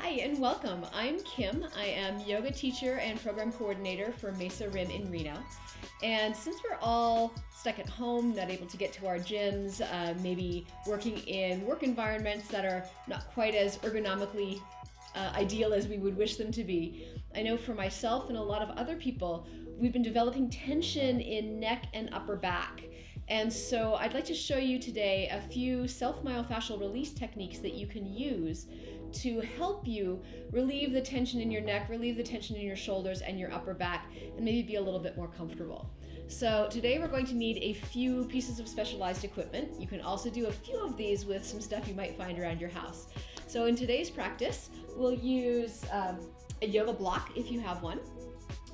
Hi and welcome. I'm Kim. I am yoga teacher and program coordinator for Mesa Rim in Reno. And since we're all stuck at home, not able to get to our gyms, maybe working in work environments that are not quite as ergonomically ideal as we would wish them to be, I know for myself and a lot of other people, we've been developing tension in neck and upper back. And so I'd like to show you today a few self-myofascial release techniques that you can use to help you relieve the tension in your neck, relieve the tension in your shoulders and your upper back, and maybe be a little bit more comfortable. So today we're going to need a few pieces of specialized equipment. You can also do a few of these with some stuff you might find around your house. So in today's practice, we'll use a yoga block if you have one.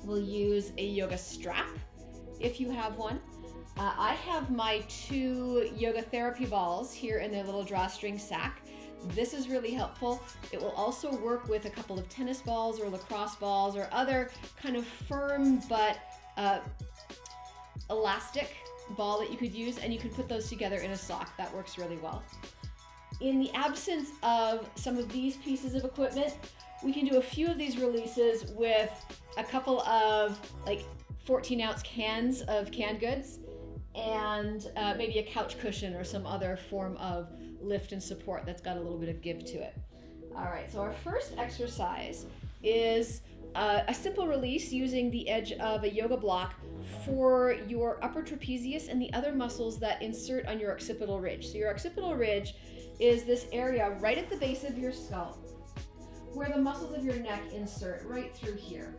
We'll use a yoga strap if you have one. I have my 2 yoga therapy balls here in their little drawstring sack. This is really helpful. It will also work with a couple of tennis balls or lacrosse balls or other kind of firm but elastic ball that you could use, and you can put those together in a sock. That works really well. In the absence of some of these pieces of equipment, we can do a few of these releases with a couple of 14-ounce cans of canned goods and maybe a couch cushion or some other form of lift and support that's got a little bit of give to it. All right, so our first exercise is a simple release using the edge of a yoga block for your upper trapezius and the other muscles that insert on your occipital ridge. So your occipital ridge is this area right at the base of your skull where the muscles of your neck insert right through here.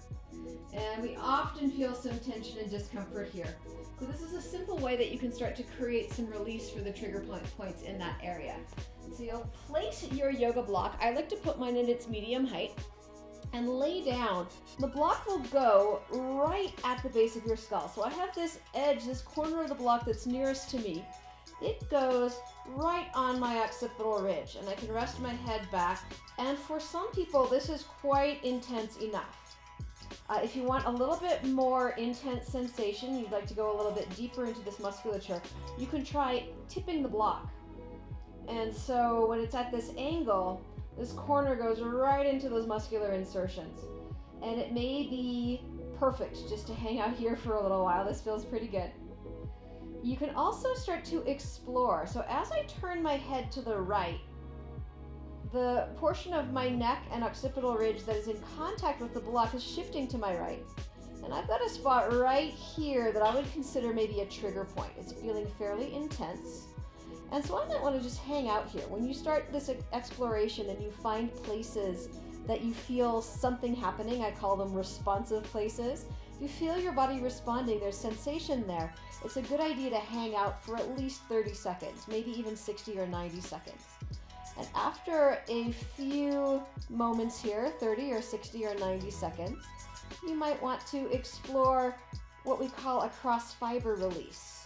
And we often feel some tension and discomfort here. So this is a simple way that you can start to create some release for the trigger points in that area. So you'll place your yoga block. I like to put mine in its medium height and lay down. The block will go right at the base of your skull. So I have this edge, this corner of the block that's nearest to me. It goes right on my occipital ridge, and I can rest my head back. And for some people, this is quite intense enough. If you want a little bit more intense sensation, you'd like to go a little bit deeper into this musculature, you can try tipping the block. And so when it's at this angle, this corner goes right into those muscular insertions. And it may be perfect just to hang out here for a little while. This feels pretty good. You can also start to explore. So as I turn my head to the right, the portion of my neck and occipital ridge that is in contact with the block is shifting to my right. And I've got a spot right here that I would consider maybe a trigger point. It's feeling fairly intense. And so I might want to just hang out here. When you start this exploration and you find places that you feel something happening, I call them responsive places. If you feel your body responding, there's sensation there, it's a good idea to hang out for at least 30 seconds, maybe even 60 or 90 seconds. And after a few moments here, 30 or 60 or 90 seconds, you might want to explore what we call a cross fiber release.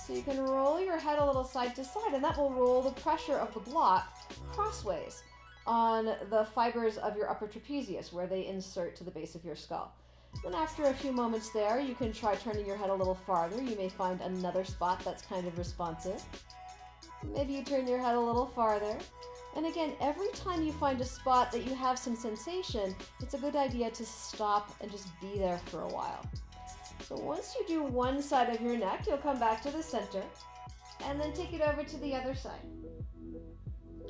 So you can roll your head a little side to side, and that will roll the pressure of the block crossways on the fibers of your upper trapezius where they insert to the base of your skull. Then after a few moments there, you can try turning your head a little farther. You may find another spot that's kind of responsive. Maybe you turn your head a little farther. And again, every time you find a spot that you have some sensation, it's a good idea to stop and just be there for a while. So once you do one side of your neck, you'll come back to the center and then take it over to the other side.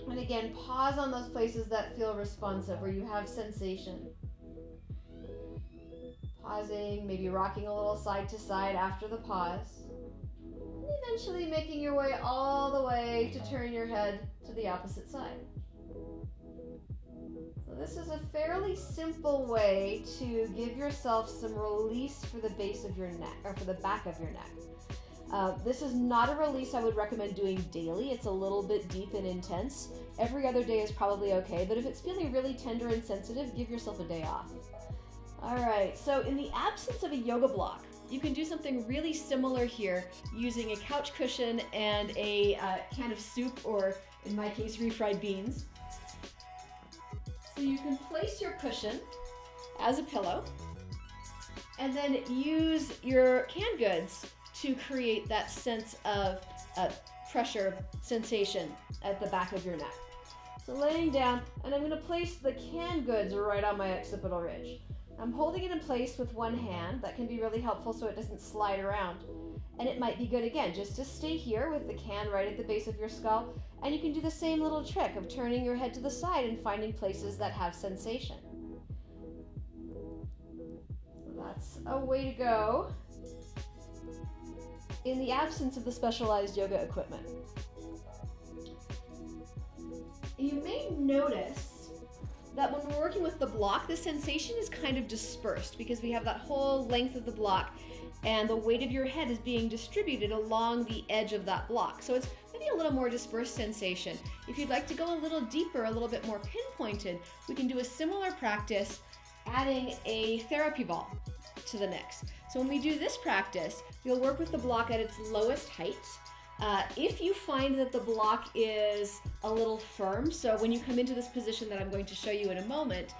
And again, pause on those places that feel responsive, where you have sensation. Pausing, maybe rocking a little side to side after the pause. And eventually making your way all the way to turn your head to the opposite side. So this is a fairly simple way to give yourself some release for the base of your neck, or for the back of your neck. This is not a release I would recommend doing daily. It's a little bit deep and intense. Every other day is probably okay, but if it's feeling really tender and sensitive, give yourself a day off. All right, so in the absence of a yoga block, you can do something really similar here using a couch cushion and a can of soup, or in my case, refried beans. So you can place your cushion as a pillow and then use your canned goods to create that sense of pressure sensation at the back of your neck. So laying down, and I'm going to place the canned goods right on my occipital ridge. I'm holding it in place with one hand. That can be really helpful so it doesn't slide around. And it might be good again just to stay here with the can right at the base of your skull. And you can do the same little trick of turning your head to the side and finding places that have sensation. So that's a way to go in the absence of the specialized yoga equipment. You may notice that when we're working with the block, the sensation is kind of dispersed because we have that whole length of the block and the weight of your head is being distributed along the edge of that block. So it's maybe a little more dispersed sensation. If you'd like to go a little deeper, a little bit more pinpointed, we can do a similar practice adding a therapy ball to the mix. So when we do this practice, you'll work with the block at its lowest height. If you find that the block is a little firm, so when you come into this position that I'm going to show you in a moment,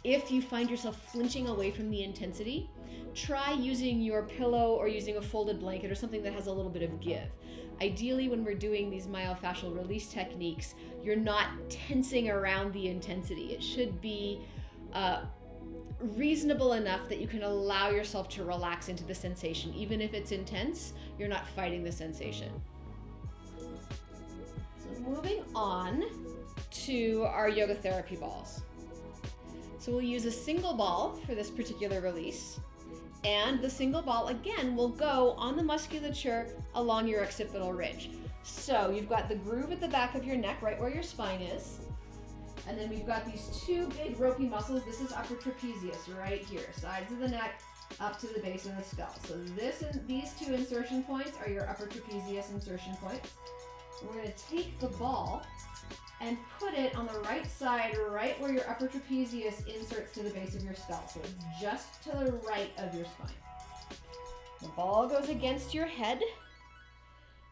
if you find yourself flinching away from the intensity, try using your pillow or using a folded blanket or something that has a little bit of give. Ideally, when we're doing these myofascial release techniques, you're not tensing around the intensity. It should be reasonable enough that you can allow yourself to relax into the sensation. Even if it's intense, you're not fighting the sensation. So moving on to our yoga therapy balls. So we'll use a single ball for this particular release. And the single ball, again, will go on the musculature along your occipital ridge. So you've got the groove at the back of your neck, right where your spine is. And then we've got these two big ropey muscles. This is upper trapezius right here, sides of the neck up to the base of the skull. So these two insertion points are your upper trapezius insertion points. And we're going to take the ball and put it on the right side, right where your upper trapezius inserts to the base of your skull. So it's just to the right of your spine. The ball goes against your head.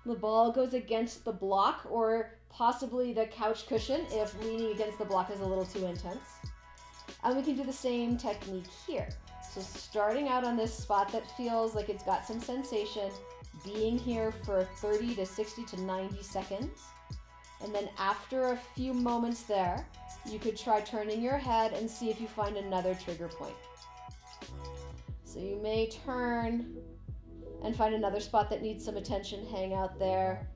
The ball goes against the block or possibly the couch cushion if leaning against the block is a little too intense. And we can do the same technique here. So starting out on this spot that feels like it's got some sensation, being here for 30 to 60 to 90 seconds. And then after a few moments there, you could try turning your head and see if you find another trigger point. So you may turn and find another spot that needs some attention, hang out there.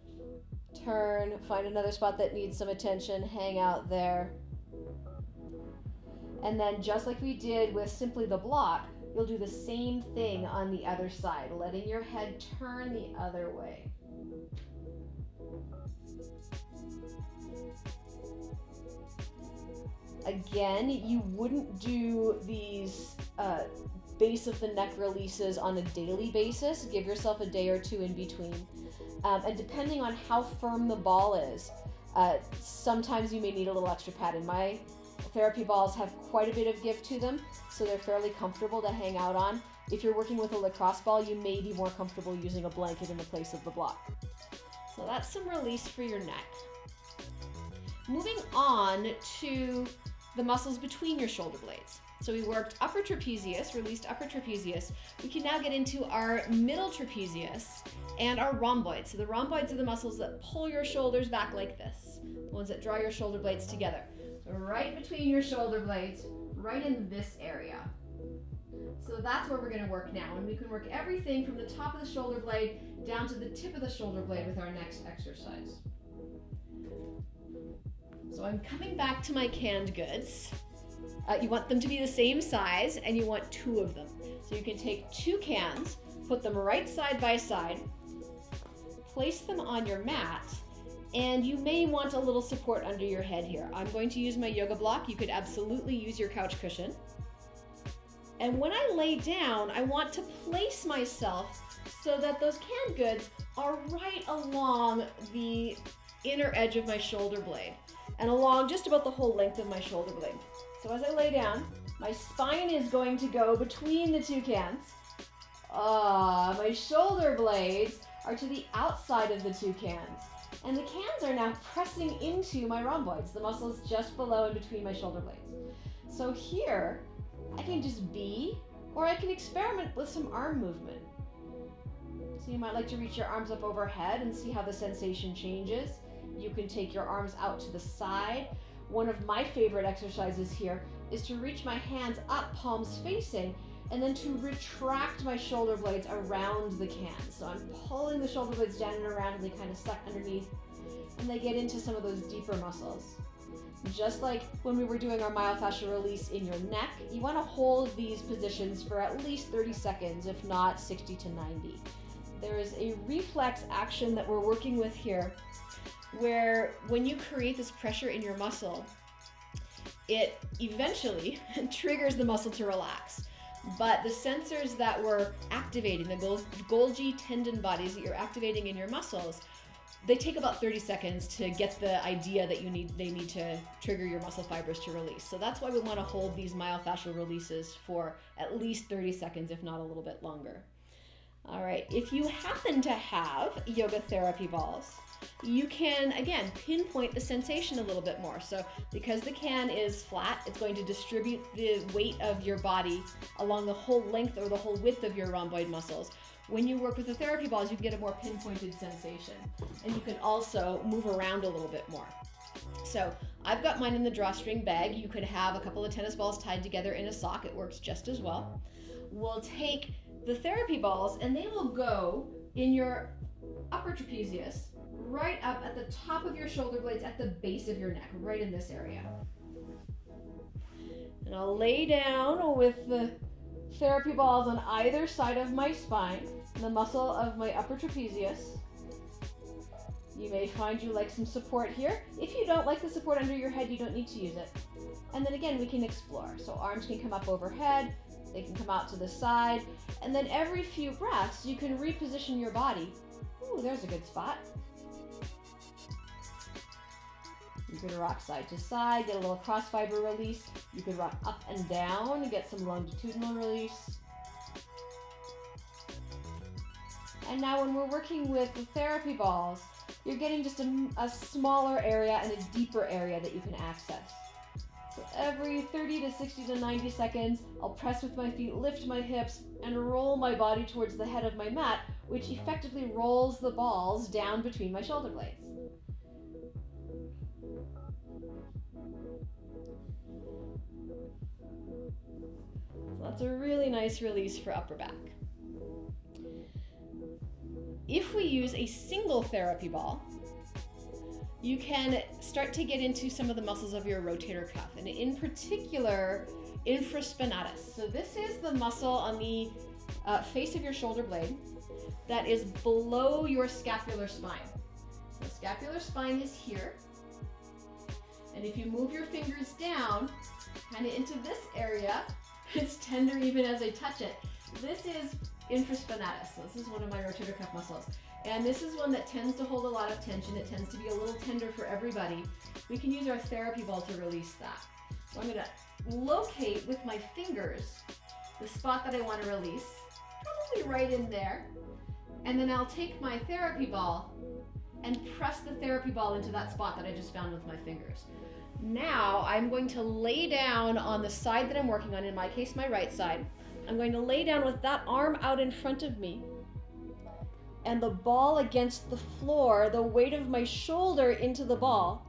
Turn, find another spot that needs some attention, hang out there. And then just like we did with simply the block, you'll do the same thing on the other side, letting your head turn the other way. Again, you wouldn't do these base of the neck releases on a daily basis. Give yourself a day or two in between. And depending on how firm the ball is, sometimes you may need a little extra padding. My therapy balls have quite a bit of give to them, so they're fairly comfortable to hang out on. If you're working with a lacrosse ball, you may be more comfortable using a blanket in the place of the block. So that's some release for your neck. Moving on to the muscles between your shoulder blades. So we worked upper trapezius, released upper trapezius. We can now get into our middle trapezius and our rhomboids. So the rhomboids are the muscles that pull your shoulders back like this, the ones that draw your shoulder blades together. So right between your shoulder blades, right in this area. So that's where we're going to work now. And we can work everything from the top of the shoulder blade down to the tip of the shoulder blade with our next exercise. So I'm coming back to my canned goods. You want them to be the same size and you want two of them. So you can take two cans, put them right side by side, place them on your mat, and you may want a little support under your head here. I'm going to use my yoga block. You could absolutely use your couch cushion. And when I lay down, I want to place myself so that those canned goods are right along the inner edge of my shoulder blade and along just about the whole length of my shoulder blade. So as I lay down, my spine is going to go between the two cans. My shoulder blades are to the outside of the two cans. And the cans are now pressing into my rhomboids, the muscles just below and between my shoulder blades. So here, I can just be, or I can experiment with some arm movement. So you might like to reach your arms up overhead and see how the sensation changes. You can take your arms out to the side, one of my favorite exercises here is to reach my hands up, palms facing, and then to retract my shoulder blades around the can. So I'm pulling the shoulder blades down and around, and they kind of suck underneath, and they get into some of those deeper muscles. Just like when we were doing our myofascial release in your neck, you want to hold these positions for at least 30 seconds, if not 60 to 90. There is a reflex action that we're working with here, where when you create this pressure in your muscle, it eventually triggers the muscle to relax. But the sensors that we're activating, the Golgi tendon bodies that you're activating in your muscles, they take about 30 seconds to get the idea that they need to trigger your muscle fibers to release. So that's why we want to hold these myofascial releases for at least 30 seconds, if not a little bit longer. All right, if you happen to have yoga therapy balls, you can, again, pinpoint the sensation a little bit more. So because the can is flat, it's going to distribute the weight of your body along the whole length or the whole width of your rhomboid muscles. When you work with the therapy balls, you can get a more pinpointed sensation. And you can also move around a little bit more. So I've got mine in the drawstring bag. You could have a couple of tennis balls tied together in a sock. It works just as well. We'll take the therapy balls and they will go in your upper trapezius, right up at the top of your shoulder blades at the base of your neck, right in this area. And I'll lay down with the therapy balls on either side of my spine, the muscle of my upper trapezius. You may find you like some support here. If you don't like the support under your head, you don't need to use it. And then again, we can explore. So arms can come up overhead, they can come out to the side, and then every few breaths, you can reposition your body. Ooh, there's a good spot. You can rock side to side, get a little cross fiber release. You could rock up and down and get some longitudinal release. And now when we're working with the therapy balls, you're getting just a smaller area and a deeper area that you can access. So every 30 to 60 to 90 seconds, I'll press with my feet, lift my hips, and roll my body towards the head of my mat, which effectively rolls the balls down between my shoulder blades. So that's a really nice release for upper back. If we use a single therapy ball, you can start to get into some of the muscles of your rotator cuff, and in particular, infraspinatus. So this is the muscle on the face of your shoulder blade that is below your scapular spine. The scapular spine is here, and if you move your fingers down, kind of into this area, it's tender even as I touch it. This is infraspinatus. So this is one of my rotator cuff muscles. And this is one that tends to hold a lot of tension. It tends to be a little tender for everybody. We can use our therapy ball to release that. So I'm going to locate with my fingers the spot that I want to release, probably right in there. And then I'll take my therapy ball and press the therapy ball into that spot that I just found with my fingers. Now I'm going to lay down on the side that I'm working on, in my case, my right side. I'm going to lay down with that arm out in front of me and the ball against the floor, the weight of my shoulder into the ball.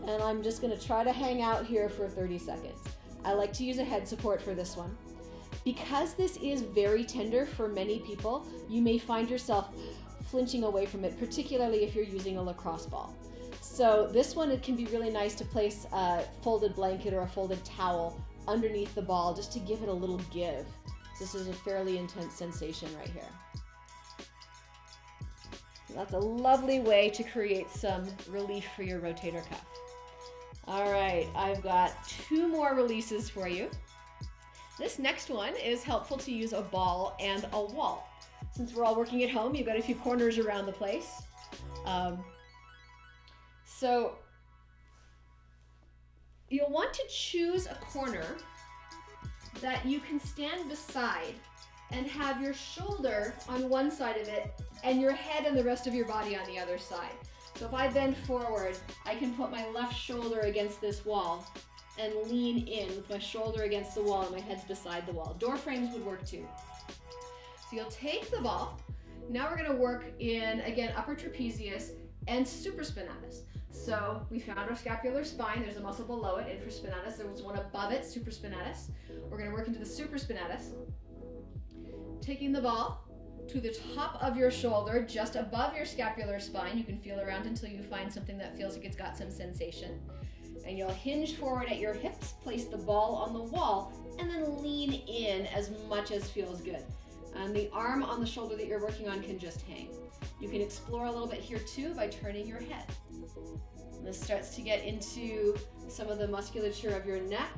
And I'm just going to try to hang out here for 30 seconds. I like to use a head support for this one. Because this is very tender for many people, you may find yourself flinching away from it, particularly if you're using a lacrosse ball. So this one, it can be really nice to place a folded blanket or a folded towel underneath the ball just to give it a little give. This is a fairly intense sensation right here. That's a lovely way to create some relief for your rotator cuff. All right, I've got 2 more releases for you. This next one is helpful to use a ball and a wall. Since we're all working at home, you've got a few corners around the place. So you'll want to choose a corner that you can stand beside and have your shoulder on one side of it and your head and the rest of your body on the other side. So if I bend forward, I can put my left shoulder against this wall and lean in with my shoulder against the wall and my head's beside the wall. Door frames would work too. So you'll take the ball. Now we're going to work in, again, upper trapezius and supraspinatus. So we found our scapular spine. There's a muscle below it, infraspinatus. There was one above it, supraspinatus. We're going to work into the supraspinatus. Taking the ball to the top of your shoulder, just above your scapular spine. You can feel around until you find something that feels like it's got some sensation. And you'll hinge forward at your hips, place the ball on the wall, and then lean in as much as feels good. And the arm on the shoulder that you're working on can just hang. You can explore a little bit here too by turning your head. And this starts to get into some of the musculature of your neck.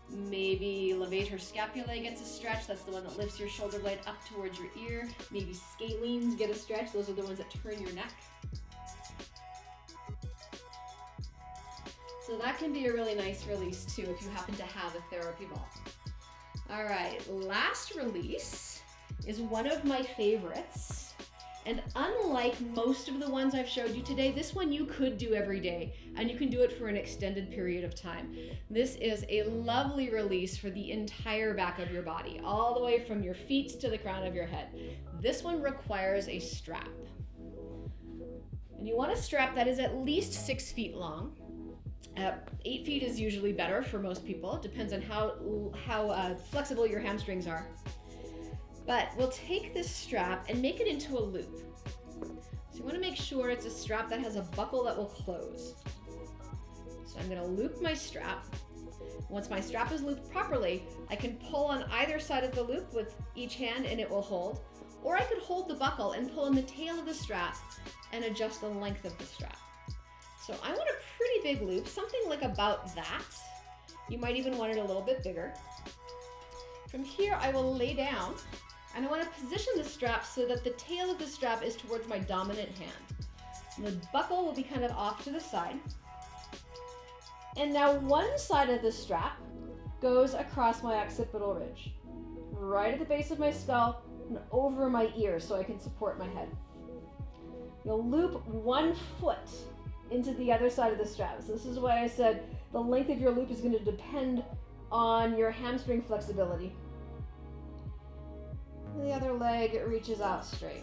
Maybe levator scapulae gets a stretch. That's the one that lifts your shoulder blade up towards your ear. Maybe scalenes get a stretch. Those are the ones that turn your neck. So that can be a really nice release too if you happen to have a therapy ball. All right, last release is one of my favorites. And unlike most of the ones I've showed you today, this one you could do every day, and you can do it for an extended period of time. This is a lovely release for the entire back of your body, all the way from your feet to the crown of your head. This one requires a strap. And you want a strap that is at least 6 feet long. 8 feet is usually better for most people. It depends on how flexible your hamstrings are. But we'll take this strap and make it into a loop. So you want to make sure it's a strap that has a buckle that will close. So I'm going to loop my strap. Once my strap is looped properly, I can pull on either side of the loop with each hand and it will hold. Or I could hold the buckle and pull on the tail of the strap and adjust the length of the strap. So I want a pretty big loop, something like about that. You might even want it a little bit bigger. From here, I will lay down, and I want to position the strap so that the tail of the strap is towards my dominant hand. And the buckle will be kind of off to the side. And now one side of the strap goes across my occipital ridge, right at the base of my skull and over my ear so I can support my head. You'll loop one foot into the other side of the strap. So this is why I said the length of your loop is going to depend on your hamstring flexibility. And the other leg reaches out straight.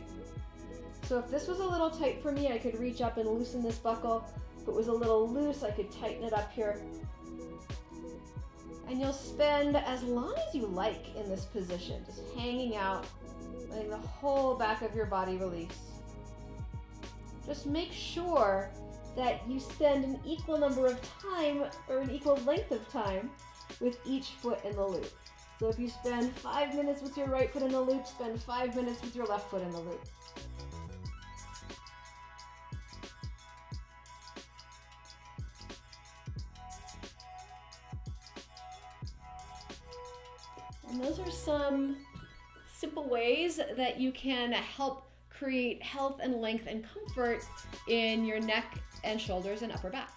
So if this was a little tight for me, I could reach up and loosen this buckle. If it was a little loose, I could tighten it up here. And you'll spend as long as you like in this position, just hanging out, letting the whole back of your body release. Just make sure that you spend an equal number of time, or an equal length of time, with each foot in the loop. So if you spend 5 minutes with your right foot in the loop, spend 5 minutes with your left foot in the loop. And those are some simple ways that you can help create health and length and comfort in your neck and shoulders and upper back.